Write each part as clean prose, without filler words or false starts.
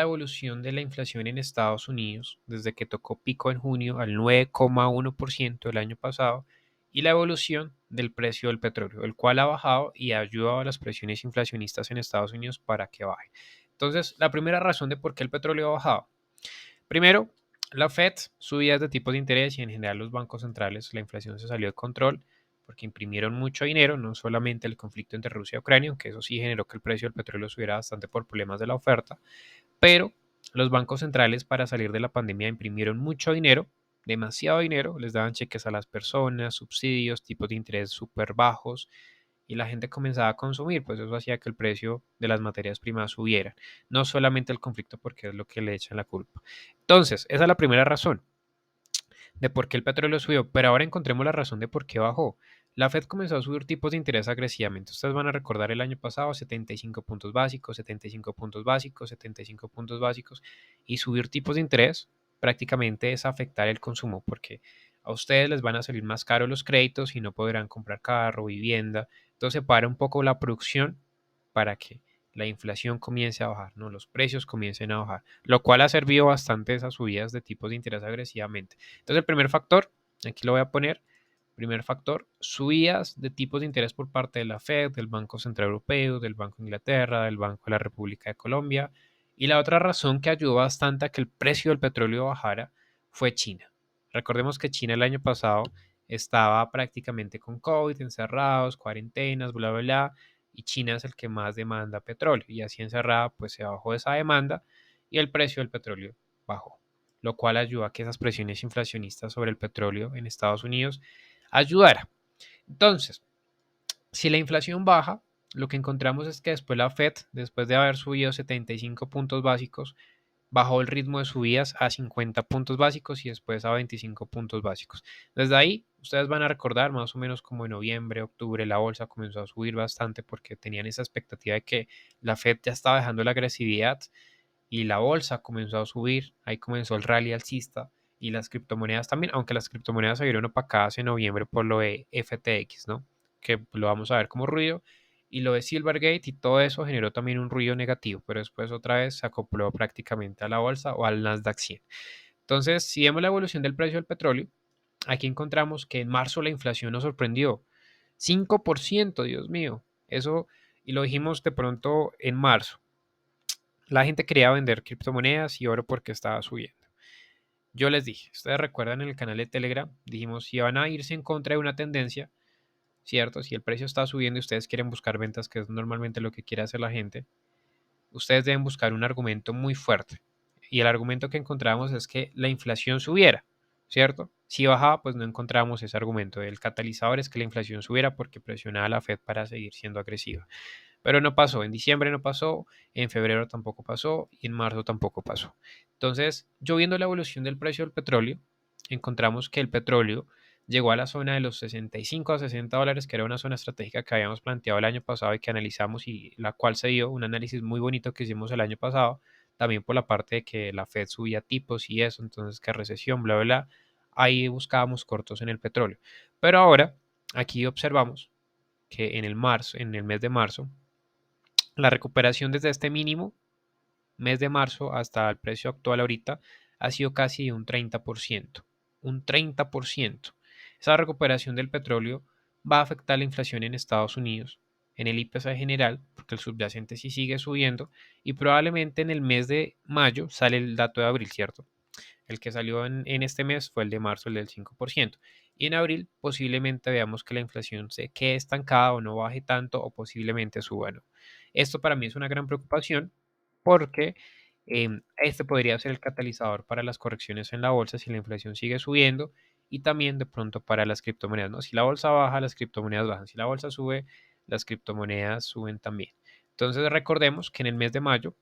la evolución de la inflación en Estados Unidos desde que tocó pico en junio al 9,1% el año pasado y la evolución del precio del petróleo, el cual ha bajado y ha ayudado a las presiones inflacionistas en Estados Unidos para que baje. Entonces, la primera razón de por qué el petróleo ha bajado. Primero, la Fed, subidas de tipos de interés y en general los bancos centrales, la inflación se salió de control porque imprimieron mucho dinero, no solamente el conflicto entre Rusia y Ucrania, aunque eso sí generó que el precio del petróleo subiera bastante por problemas de la oferta, pero los bancos centrales para salir de la pandemia imprimieron mucho dinero, demasiado dinero, les daban cheques a las personas, subsidios, tipos de interés súper bajos y la gente comenzaba a consumir, pues eso hacía que el precio de las materias primas subiera, no solamente el conflicto porque es lo que le echan la culpa. Entonces, esa es la primera razón de por qué el petróleo subió, pero ahora encontremos la razón de por qué bajó. La Fed comenzó a subir tipos de interés agresivamente. Ustedes van a recordar el año pasado 75 puntos básicos, 75 puntos básicos, 75 puntos básicos y subir tipos de interés prácticamente es afectar el consumo porque a ustedes les van a salir más caros los créditos y no podrán comprar carro, vivienda. Entonces para un poco la producción para que la inflación comience a bajar, ¿no? Los precios comiencen a bajar, lo cual ha servido bastante esas subidas de tipos de interés agresivamente. Entonces, el primer factor, aquí lo voy a poner, primer factor, subidas de tipos de interés por parte de la Fed, del Banco Central Europeo, del Banco de Inglaterra, del Banco de la República de Colombia. Y la otra razón que ayudó bastante a que el precio del petróleo bajara fue China. Recordemos que China el año pasado estaba prácticamente con COVID, encerrados, cuarentenas, bla, bla, bla, y China es el que más demanda petróleo y así encerrada pues se bajó esa demanda y el precio del petróleo bajó, lo cual ayuda a que esas presiones inflacionistas sobre el petróleo en Estados Unidos ayudara. Entonces, si la inflación baja, lo que encontramos es que después la Fed, después de haber subido 75 puntos básicos, bajó el ritmo de subidas a 50 puntos básicos y después a 25 puntos básicos. Desde ahí, ustedes van a recordar más o menos como en noviembre, octubre, la bolsa comenzó a subir bastante porque tenían esa expectativa de que la Fed ya estaba dejando la agresividad y la bolsa comenzó a subir. Ahí comenzó el rally alcista y las criptomonedas también, aunque las criptomonedas se vieron opacadas en noviembre por lo de FTX, ¿no? Que lo vamos a ver como ruido y lo de Silvergate y todo eso generó también un ruido negativo, pero después otra vez se acopló prácticamente a la bolsa o al Nasdaq 100. Entonces, si vemos la evolución del precio del petróleo, aquí encontramos que en marzo la inflación nos sorprendió. 5%, Dios mío. Eso, y lo dijimos de pronto en marzo. La gente quería vender criptomonedas y oro porque estaba subiendo. Yo les dije, ustedes recuerdan en el canal de Telegram, dijimos, si van a irse en contra de una tendencia, ¿cierto? Si el precio está subiendo y ustedes quieren buscar ventas, que es normalmente lo que quiere hacer la gente, ustedes deben buscar un argumento muy fuerte. Y el argumento que encontramos es que la inflación subiera, ¿cierto? Si bajaba, pues no encontramos ese argumento. El catalizador es que la inflación subiera porque presionaba a la Fed para seguir siendo agresiva. Pero no pasó, en diciembre no pasó, en febrero tampoco pasó y en marzo tampoco pasó. Entonces, yo viendo la evolución del precio del petróleo, encontramos que el petróleo llegó a la zona de los 65 a 60 dólares, que era una zona estratégica que habíamos planteado el año pasado y que analizamos y la cual se dio un análisis muy bonito que hicimos el año pasado, también por la parte de que la Fed subía tipos y eso, entonces que recesión, bla, bla, bla, ahí buscábamos cortos en el petróleo. Pero ahora, aquí observamos que en el mes de marzo, la recuperación desde este mínimo, mes de marzo, hasta el precio actual ahorita, ha sido casi un 30%. Un 30%. Esa recuperación del petróleo va a afectar la inflación en Estados Unidos, en el IPC general, porque el subyacente sí sigue subiendo, y probablemente en el mes de mayo sale el dato de abril, ¿cierto? El que salió en este mes fue el de marzo, el del 5%. Y en abril posiblemente veamos que la inflación se quede estancada o no baje tanto o posiblemente suba, ¿no? Esto para mí es una gran preocupación porque este podría ser el catalizador para las correcciones en la bolsa si la inflación sigue subiendo y también de pronto para las criptomonedas, ¿no? Si la bolsa baja, las criptomonedas bajan. Si la bolsa sube, las criptomonedas suben también. Entonces recordemos que en el mes de mayo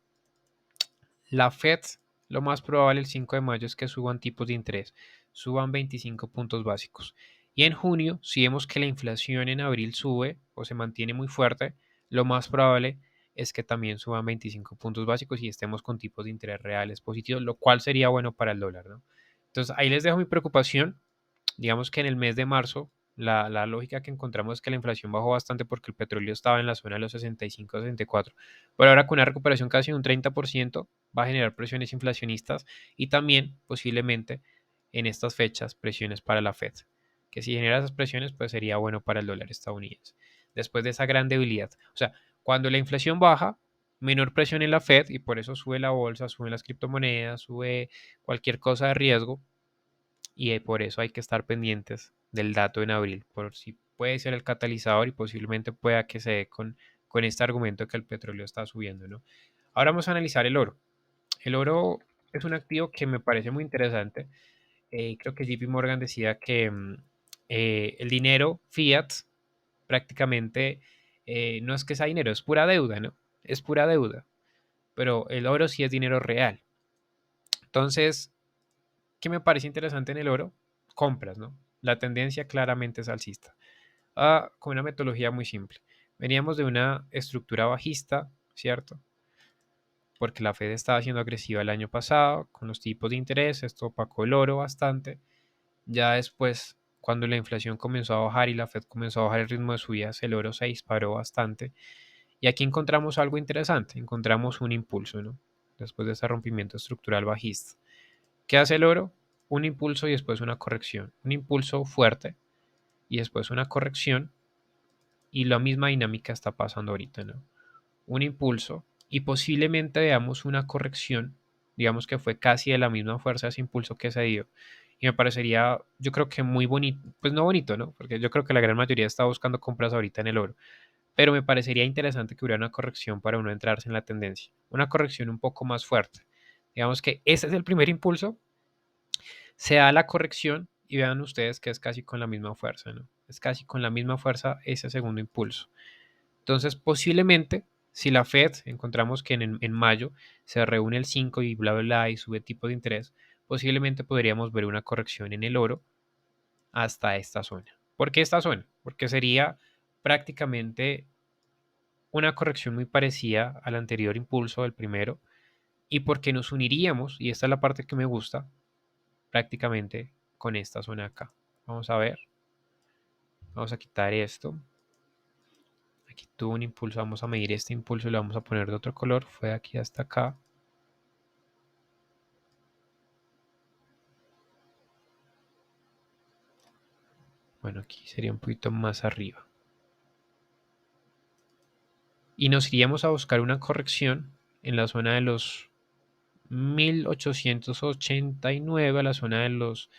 la Fed, lo más probable el 5 de mayo es que suban tipos de interés, suban 25 puntos básicos. Y en junio, si vemos que la inflación en abril sube o se mantiene muy fuerte, lo más probable es que también suban 25 puntos básicos y estemos con tipos de interés reales positivos, lo cual sería bueno para el dólar, ¿no? Entonces ahí les dejo mi preocupación. Digamos que en el mes de marzo La lógica que encontramos es que la inflación bajó bastante porque el petróleo estaba en la zona de los 65, 64. Pero ahora con una recuperación casi de un 30% va a generar presiones inflacionistas y también posiblemente en estas fechas presiones para la Fed. Que si genera esas presiones pues sería bueno para el dólar estadounidense. Después de esa gran debilidad. O sea, cuando la inflación baja, menor presión en la Fed y por eso sube la bolsa, suben las criptomonedas, sube cualquier cosa de riesgo y por eso hay que estar pendientes del dato en abril, por si puede ser el catalizador y posiblemente pueda que se dé con este argumento de que el petróleo está subiendo, ¿no? Ahora vamos a analizar el oro. El oro es un activo que me parece muy interesante. Creo que JP Morgan decía que el dinero fiat prácticamente no es que sea dinero, es pura deuda, ¿no? Es pura deuda, pero el oro sí es dinero real. Entonces, ¿qué me parece interesante en el oro? Compras, ¿no? La tendencia claramente es alcista. Con una metodología muy simple. Veníamos de una estructura bajista, ¿cierto? Porque la Fed estaba siendo agresiva el año pasado con los tipos de interés, esto opacó el oro bastante. Ya después, cuando la inflación comenzó a bajar y la Fed comenzó a bajar el ritmo de subidas, el oro se disparó bastante. Y aquí encontramos algo interesante, encontramos un impulso, ¿no? Después de ese rompimiento estructural bajista. ¿Qué hace el oro? Un impulso y después una corrección. Un impulso fuerte y después una corrección y la misma dinámica está pasando ahorita, ¿no? Un impulso y posiblemente veamos una corrección, digamos que fue casi de la misma fuerza ese impulso que se dio. Y me parecería, yo creo que muy bonito, pues no bonito, ¿no? Porque yo creo que la gran mayoría está buscando compras ahorita en el oro. Pero me parecería interesante que hubiera una corrección para uno entrarse en la tendencia. Una corrección un poco más fuerte. Digamos que ese es el primer impulso, se da la corrección y vean ustedes que es casi con la misma fuerza, ¿no? Es casi con la misma fuerza ese segundo impulso. Entonces, posiblemente, si la Fed encontramos que en mayo se reúne el 5 y bla, bla, bla y sube tipo de interés, posiblemente podríamos ver una corrección en el oro hasta esta zona. ¿Por qué esta zona? Porque sería prácticamente una corrección muy parecida al anterior impulso del primero y porque nos uniríamos, y esta es la parte que me gusta, prácticamente con esta zona acá. Vamos a ver, vamos a quitar esto. Aquí tuvo un impulso, vamos a medir este impulso y lo vamos a poner de otro color. Fue de aquí hasta acá. Bueno, aquí sería un poquito más arriba. Y nos iríamos a buscar una corrección en la zona de los 1889 a la zona de los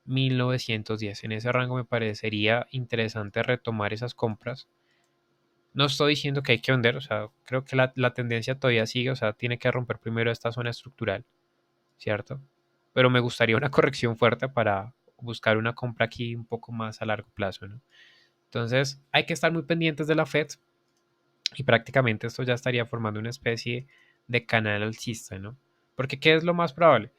1910. En ese rango me parecería interesante retomar esas compras. No estoy diciendo que hay que vender, o sea, creo que la tendencia todavía sigue, o sea, tiene que romper primero esta zona estructural, ¿cierto? Pero me gustaría una corrección fuerte para buscar una compra aquí un poco más a largo plazo, ¿no? Entonces, hay que estar muy pendientes de la Fed y prácticamente esto ya estaría formando una especie de canal alcista, ¿no? Porque ¿qué es lo más probable?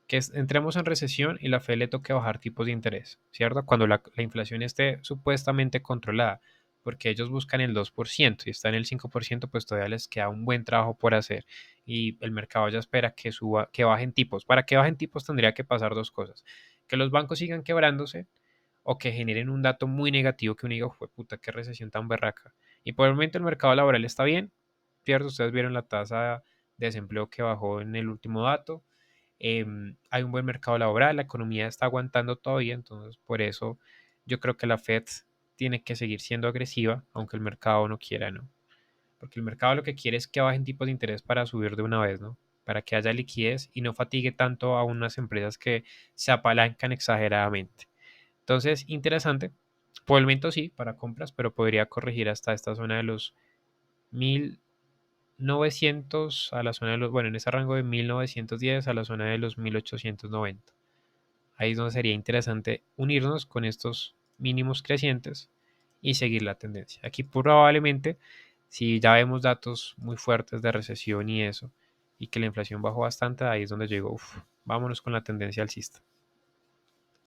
Que entremos en recesión y la Fed le toque bajar tipos de interés, ¿cierto? Cuando la inflación esté supuestamente controlada, porque ellos buscan el 2% y está en el 5%, pues todavía les queda un buen trabajo por hacer y el mercado ya espera que suba, que bajen tipos. Para que bajen tipos tendría que pasar dos cosas, que los bancos sigan quebrándose o que generen un dato muy negativo que uno diga, fue puta, qué recesión tan berraca. Y por el momento el mercado laboral está bien, ¿cierto? Ustedes vieron la tasa de desempleo que bajó en el último dato. Hay un buen mercado laboral, la economía está aguantando todavía, entonces por eso yo creo que la Fed tiene que seguir siendo agresiva, aunque el mercado no quiera, ¿no? Porque el mercado lo que quiere es que bajen tipos de interés para subir de una vez, ¿no? Para que haya liquidez y no fatigue tanto a unas empresas que se apalancan exageradamente. Entonces, interesante. Por el momento sí, para compras, pero podría corregir hasta esta zona de los 1900 a la zona de los, bueno, en ese rango de 1910 a la zona de los 1890. Ahí es donde sería interesante unirnos con estos mínimos crecientes y seguir la tendencia. Aquí probablemente, si ya vemos datos muy fuertes de recesión y eso, y que la inflación bajó bastante, ahí es donde llegó, vámonos con la tendencia alcista.